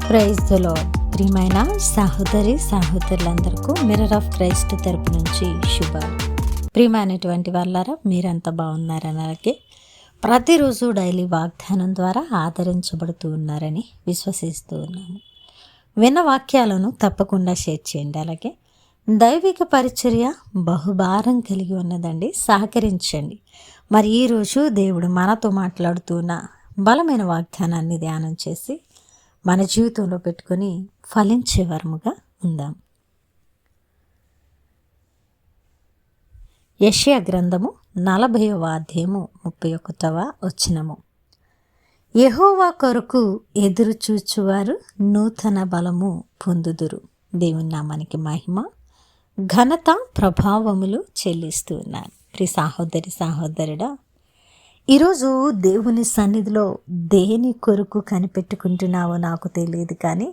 Praise the lord. ప్రియమైన సహోదరులందరికీ mirror of Christ తరపు నుంచి శుభాలు. ప్రియమైనటువంటి వాళ్ళారా, మీరంతా బాగున్నారని, అలాగే ప్రతిరోజు డైలీ వాగ్దానం ద్వారా ఆదరించబడుతూ ఉన్నారని విశ్వసిస్తూ ఉన్నాము. విన్న వాక్యాలను తప్పకుండా షేర్ చేయండి. అలాగే దైవిక పరిచర్య బహుభారం కలిగి ఉన్నదండి, సహకరించండి. మరి ఈరోజు దేవుడు మనతో మాట్లాడుతున్న బలమైన వాగ్దానాన్ని ధ్యానం చేసి మన జీవితంలో పెట్టుకొని ఫలించే వరముగా ఉందాం. యెషయా గ్రంథము 40వ అధ్యాయము 31వ వచనము. యెహోవా కొరకు ఎదురు చూచువారు నూతన బలము పొందుదురు. దేవుని నామానికి మహిమ, ఘనత, ప్రభావములు చెల్లిస్తూ ఉన్నాను. ప్రియ సహోదరుడా, ఈరోజు దేవుని సన్నిధిలో దేని కొరకు కనిపెట్టుకుంటున్నావో నాకు తెలియదు, కానీ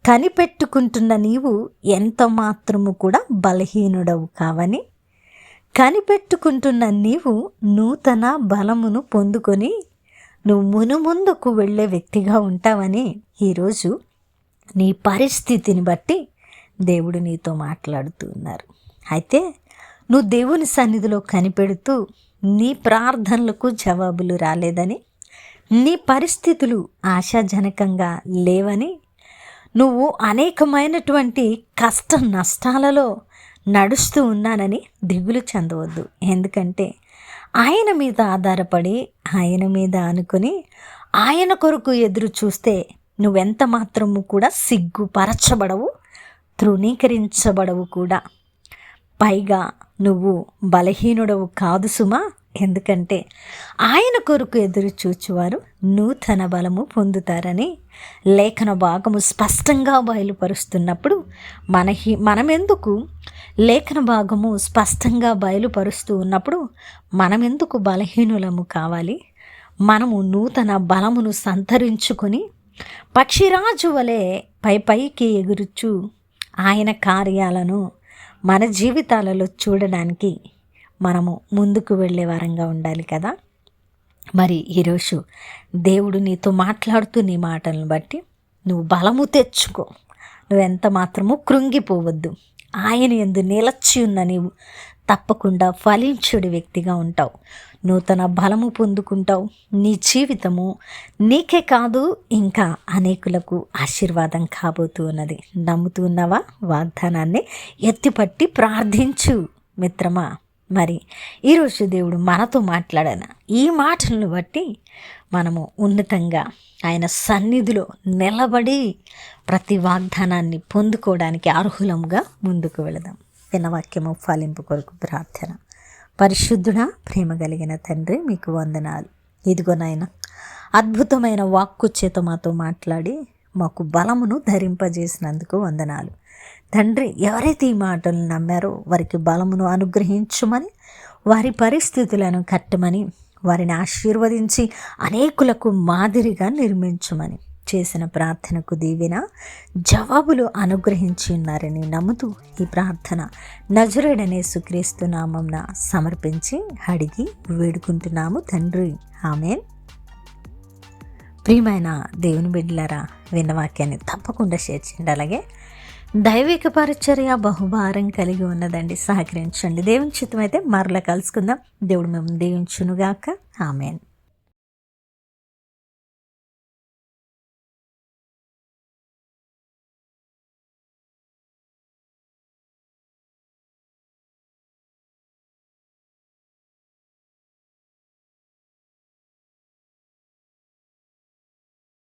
కనిపెట్టుకుంటున్న నీవు ఎంత మాత్రము కూడా బలహీనుడవు కావని, కనిపెట్టుకుంటున్న నీవు నూతన బలమును పొందుకొని నువ్వు మునుముందుకు వెళ్ళే వ్యక్తిగా ఉంటావని ఈరోజు నీ పరిస్థితిని బట్టి దేవుడు నీతో మాట్లాడుతూ ఉన్నారు. అయితే నువ్వు దేవుని సన్నిధిలో కనిపెడుతూ నీ ప్రార్థనలకు జవాబులు రాలేదని, నీ పరిస్థితులు ఆశాజనకంగా లేవని, నువ్వు అనేకమైనటువంటి కష్ట నష్టాలలో నడుస్తూ ఉన్నానని దిగులు చెందవద్దు. ఎందుకంటే ఆయన మీద ఆధారపడి, ఆయన మీద ఆనుకొని, ఆయన కొరకు ఎదురు చూస్తే నువ్వెంత మాత్రము కూడా సిగ్గుపరచబడవు, తృణీకరించబడవు కూడా. పైగా నువ్వు బలహీనుడవు కాదు సుమా. ఎందుకంటే ఆయన కొరకు ఎదురు చూచువారు నూతన బలము పొందుతారని లేఖన భాగము స్పష్టంగా బయలుపరుస్తున్నప్పుడు మనమెందుకు లేఖన భాగము స్పష్టంగా బయలుపరుస్తూ ఉన్నప్పుడు మనమెందుకు బలహీనులము కావాలి? మనము నూతన బలమును సంతరించుకొని పక్షిరాజు వలె పైకి ఎగురుచు ఆయన కార్యాలను మన జీవితాలలో చూడడానికి మనము ముందుకు వెళ్ళే వారంగా ఉండాలి కదా. మరి ఈరోజు దేవుడు నీతో మాట్లాడుతూ నీ మాటలను బట్టి నువ్వు బలము తెచ్చుకో. నువ్వెంత మాత్రము కృంగిపోవద్దు. ఆయన యందు నిలచి ఉన్న నీవు తప్పకుండా ఫలించుడి వ్యక్తిగా ఉంటావు. నూతన బలము పొందుకుంటావు. నీ జీవితము నీకే కాదు, ఇంకా అనేకులకు ఆశీర్వాదం కాబోతూ ఉన్నది. నమ్ముతూ ఉన్నావా? వాగ్దానాన్ని ఎత్తిపట్టి ప్రార్థించు మిత్రమా. మరి ఈరోజు దేవుడు మనతో మాట్లాడిన ఈ మాటలను బట్టి మనము ఉన్నతంగా ఆయన సన్నిధిలో నిలబడి ప్రతి వాగ్దానాన్ని పొందుకోవడానికి అర్హులంగా ముందుకు వెళదాం. విన్నవాక్యము ఫలింపు కొరకు ప్రార్థన. పరిశుద్ధుడా, ప్రేమ కలిగిన తండ్రి, మీకు వందనాలు. ఇదిగో నాయనా, అద్భుతమైన వాక్కు చేత మాతో మాట్లాడి మాకు బలమును ధరింపజేసినందుకు వందనాలు తండ్రి. ఎవరైతే ఈ మాటలు నమ్మారో వారికి బలమును అనుగ్రహించుమని, వారి పరిస్థితులను కట్టమని, వారిని ఆశీర్వదించి అనేకులకు మాదిరిగా నిర్మించమని, చేసిన ప్రార్థనకు దీవెన జవాబులు అనుగ్రహించి ఉన్నారని నమ్ముతూ ఈ ప్రార్థన నజరేయుడైన యేసుక్రీస్తు నామమున సమర్పించి అడిగి వేడుకుంటున్నాము తండ్రి, ఆమేన్. ప్రియమైన దేవుని బిడ్డలారా, విన్న వాక్యాన్ని తప్పకుండా షేర్ చేయండి. అలాగే దైవిక పరిచర్య బహుభారం కలిగి ఉన్నదండి, సహకరించండి. దేవుని చిత్తమైతే మరలా కలుసుకుందాం. దేవుడు మేము దీవించునుగాక. ఆమేన్.